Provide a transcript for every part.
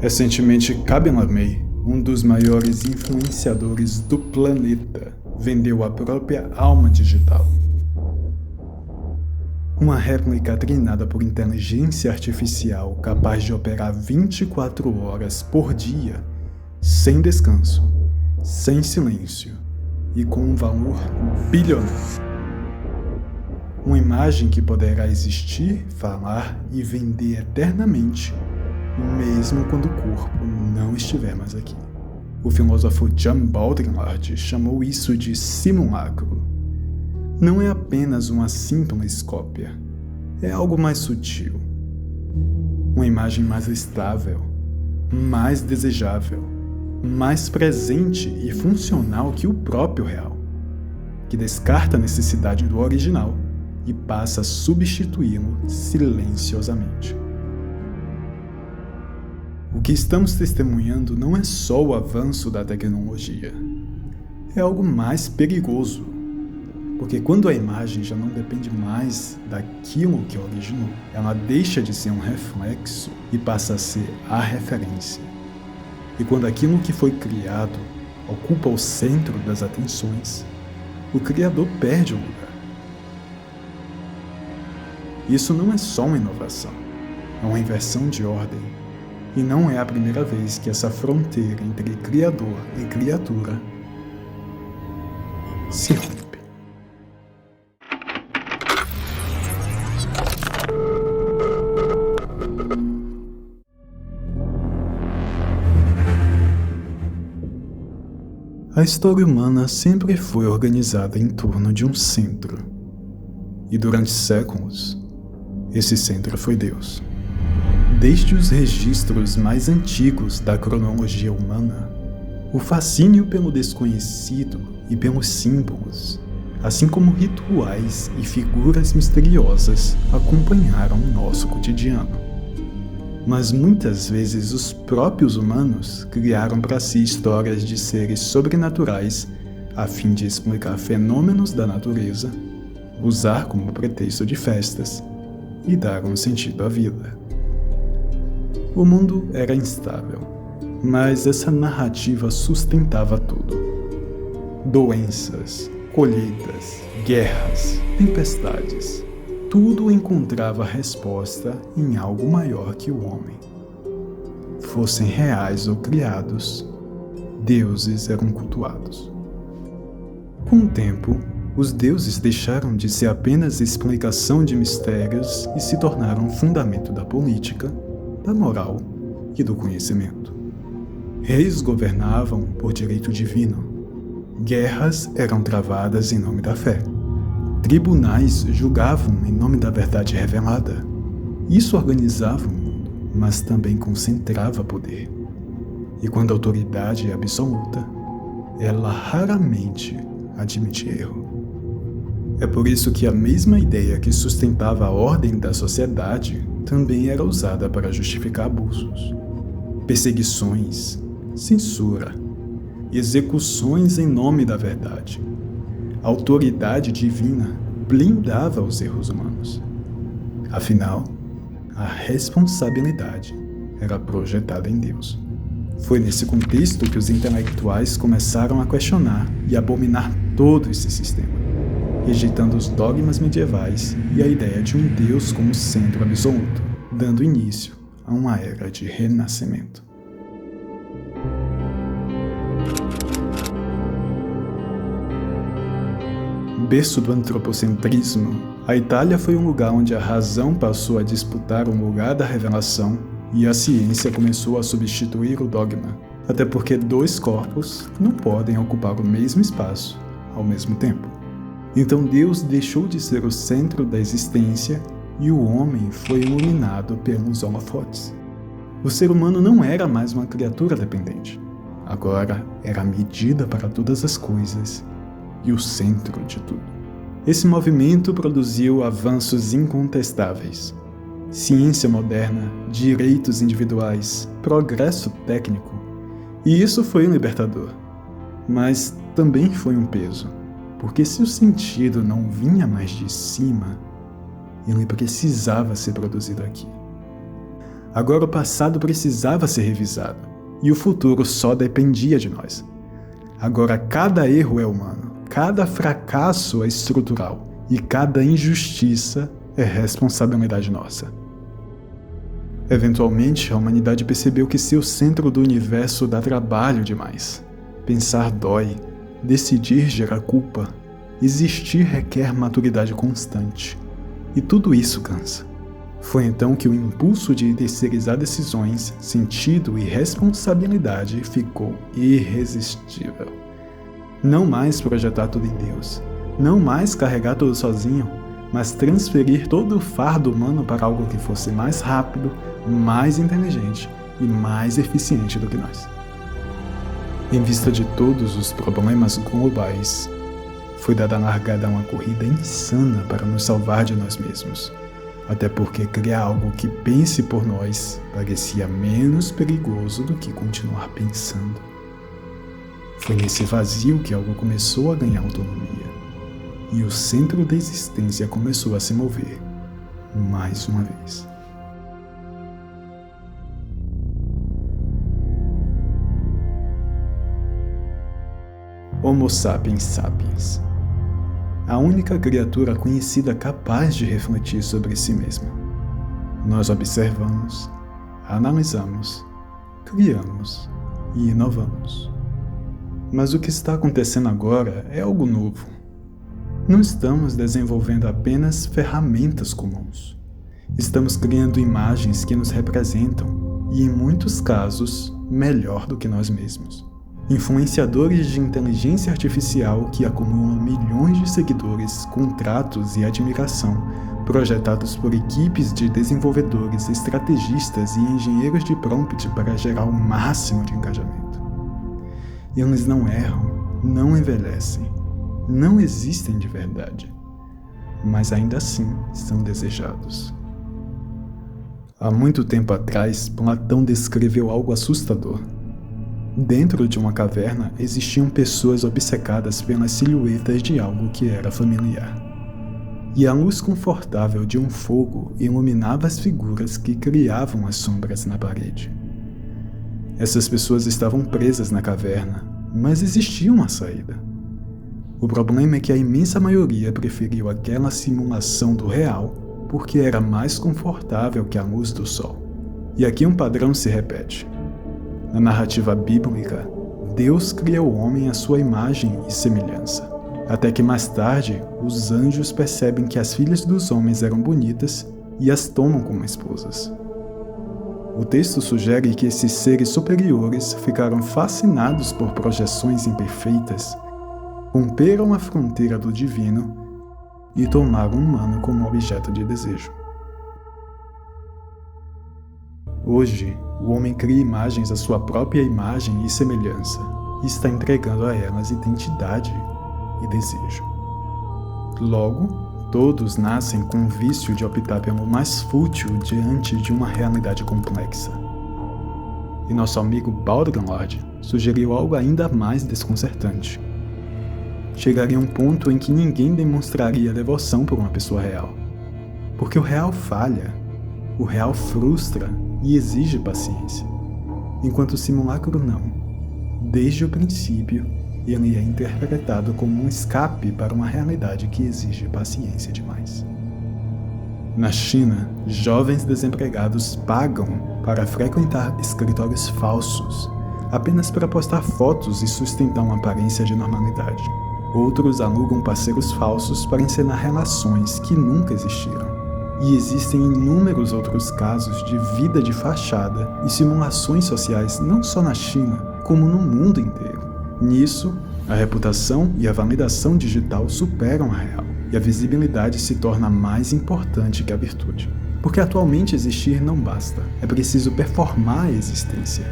Recentemente, Kaben Lamey, um dos maiores influenciadores do planeta, vendeu a própria alma digital. Uma réplica treinada por inteligência artificial capaz de operar 24 horas por dia, sem descanso, sem silêncio e com um valor bilionário. Uma imagem que poderá existir, falar e vender eternamente, mesmo quando o corpo não estiver mais aqui. O filósofo John Baudrillard chamou isso de simulacro. Não é apenas uma simples cópia, é algo mais sutil. Uma imagem mais estável, mais desejável, mais presente e funcional que o próprio real, que descarta a necessidade do original e passa a substituí-lo silenciosamente. O que estamos testemunhando não é só o avanço da tecnologia, é algo mais perigoso, porque quando a imagem já não depende mais daquilo que originou, ela deixa de ser um reflexo e passa a ser a referência. E quando aquilo que foi criado ocupa o centro das atenções, o criador perde o lugar. Isso não é só uma inovação, é uma inversão de ordem. E não é a primeira vez que essa fronteira entre criador e criatura se rompe. A história humana sempre foi organizada em torno de um centro. E durante séculos, esse centro foi Deus. Desde os registros mais antigos da cronologia humana, o fascínio pelo desconhecido e pelos símbolos, assim como rituais e figuras misteriosas, acompanharam o nosso cotidiano. Mas muitas vezes os próprios humanos criaram para si histórias de seres sobrenaturais a fim de explicar fenômenos da natureza, usar como pretexto de festas e dar um sentido à vida. O mundo era instável, mas essa narrativa sustentava tudo. Doenças, colheitas, guerras, tempestades, tudo encontrava resposta em algo maior que o homem. Fossem reais ou criados, deuses eram cultuados. Com o tempo, os deuses deixaram de ser apenas explicação de mistérios e se tornaram fundamento da política, da moral e do conhecimento. Reis governavam por direito divino. Guerras eram travadas em nome da fé. Tribunais julgavam em nome da verdade revelada. Isso organizava o mundo, mas também concentrava poder. E quando a autoridade é absoluta, ela raramente admite erro. É por isso que a mesma ideia que sustentava a ordem da sociedade também era usada para justificar abusos, perseguições, censura, execuções em nome da verdade. A autoridade divina blindava os erros humanos. Afinal, a responsabilidade era projetada em Deus. Foi nesse contexto que os intelectuais começaram a questionar e abominar todo esse sistema, rejeitando os dogmas medievais e a ideia de um Deus como centro absoluto, dando início a uma era de renascimento. Berço do antropocentrismo, a Itália foi um lugar onde a razão passou a disputar o lugar da revelação e a ciência começou a substituir o dogma, até porque dois corpos não podem ocupar o mesmo espaço ao mesmo tempo. Então Deus deixou de ser o centro da existência e o homem foi iluminado pelos holofotes. O ser humano não era mais uma criatura dependente. Agora era a medida para todas as coisas e o centro de tudo. Esse movimento produziu avanços incontestáveis. Ciência moderna, direitos individuais, progresso técnico. E isso foi um libertador. Mas também foi um peso. Porque se o sentido não vinha mais de cima, ele precisava ser produzido aqui. Agora o passado precisava ser revisado, e o futuro só dependia de nós. Agora cada erro é humano, cada fracasso é estrutural, e cada injustiça é responsabilidade nossa. Eventualmente, a humanidade percebeu que ser o centro do universo dá trabalho demais. Pensar dói, decidir gera culpa, existir requer maturidade constante. E tudo isso cansa. Foi então que o impulso de terceirizar decisões, sentido e responsabilidade ficou irresistível. Não mais projetar tudo em Deus, não mais carregar tudo sozinho, mas transferir todo o fardo humano para algo que fosse mais rápido, mais inteligente e mais eficiente do que nós. Em vista de todos os problemas globais, foi dada largada a uma corrida insana para nos salvar de nós mesmos. Até porque criar algo que pense por nós parecia menos perigoso do que continuar pensando. Foi nesse vazio que algo começou a ganhar autonomia. E o centro da existência começou a se mover, mais uma vez. Homo sapiens sapiens. A única criatura conhecida capaz de refletir sobre si mesma. Nós observamos, analisamos, criamos e inovamos. Mas o que está acontecendo agora é algo novo. Não estamos desenvolvendo apenas ferramentas comuns. Estamos criando imagens que nos representam e, em muitos casos, melhor do que nós mesmos. Influenciadores de inteligência artificial que acumulam milhões de seguidores, contratos e admiração, projetados por equipes de desenvolvedores, estrategistas e engenheiros de prompt para gerar o máximo de engajamento. Eles não erram, não envelhecem, não existem de verdade, mas ainda assim são desejados. Há muito tempo atrás, Platão descreveu algo assustador. Dentro de uma caverna existiam pessoas obcecadas pelas silhuetas de algo que era familiar. E a luz confortável de um fogo iluminava as figuras que criavam as sombras na parede. Essas pessoas estavam presas na caverna, mas existia uma saída. O problema é que a imensa maioria preferiu aquela simulação do real porque era mais confortável que a luz do sol. E aqui um padrão se repete. Na narrativa bíblica, Deus cria o homem à sua imagem e semelhança, até que mais tarde os anjos percebem que as filhas dos homens eram bonitas e as tomam como esposas. O texto sugere que esses seres superiores ficaram fascinados por projeções imperfeitas, romperam a fronteira do divino e tomaram o humano como objeto de desejo. Hoje, o homem cria imagens à sua própria imagem e semelhança e está entregando a elas identidade e desejo. Logo, todos nascem com o vício de optar pelo mais fútil diante de uma realidade complexa. E nosso amigo Baudrillard sugeriu algo ainda mais desconcertante. Chegaria um ponto em que ninguém demonstraria devoção por uma pessoa real. Porque o real falha, o real frustra e exige paciência, enquanto o simulacro não. Desde o princípio, ele é interpretado como um escape para uma realidade que exige paciência demais. Na China, jovens desempregados pagam para frequentar escritórios falsos, apenas para postar fotos e sustentar uma aparência de normalidade. Outros alugam parceiros falsos para encenar relações que nunca existiram. E existem inúmeros outros casos de vida de fachada e simulações sociais não só na China, como no mundo inteiro. Nisso, a reputação e a validação digital superam a real, e a visibilidade se torna mais importante que a virtude. Porque atualmente existir não basta, é preciso performar a existência.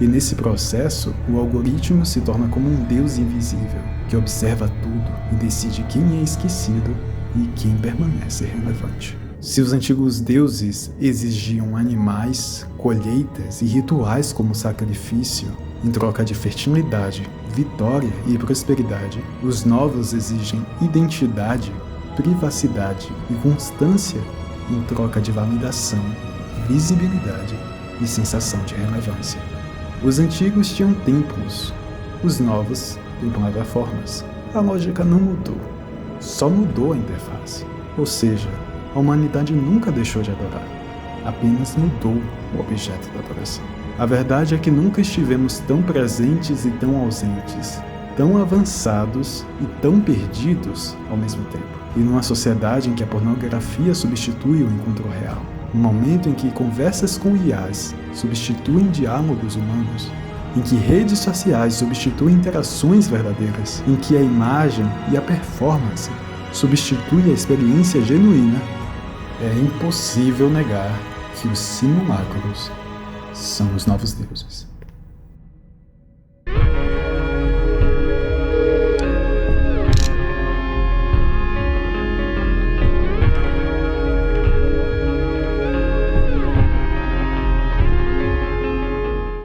E nesse processo, o algoritmo se torna como um Deus invisível, que observa tudo e decide quem é esquecido e quem permanece relevante. Se os antigos deuses exigiam animais, colheitas e rituais como sacrifício, em troca de fertilidade, vitória e prosperidade, os novos exigem identidade, privacidade e constância em troca de validação, visibilidade e sensação de relevância. Os antigos tinham templos, os novos têm plataformas. A lógica não mudou, só mudou a interface. Ou seja, a humanidade nunca deixou de adorar, apenas mudou o objeto da adoração. A verdade é que nunca estivemos tão presentes e tão ausentes, tão avançados e tão perdidos ao mesmo tempo. E numa sociedade em que a pornografia substitui o encontro real, no momento em que conversas com IAs substituem diálogos humanos, em que redes sociais substituem interações verdadeiras, em que a imagem e a performance substituem a experiência genuína, é impossível negar que os simulacros são os novos deuses.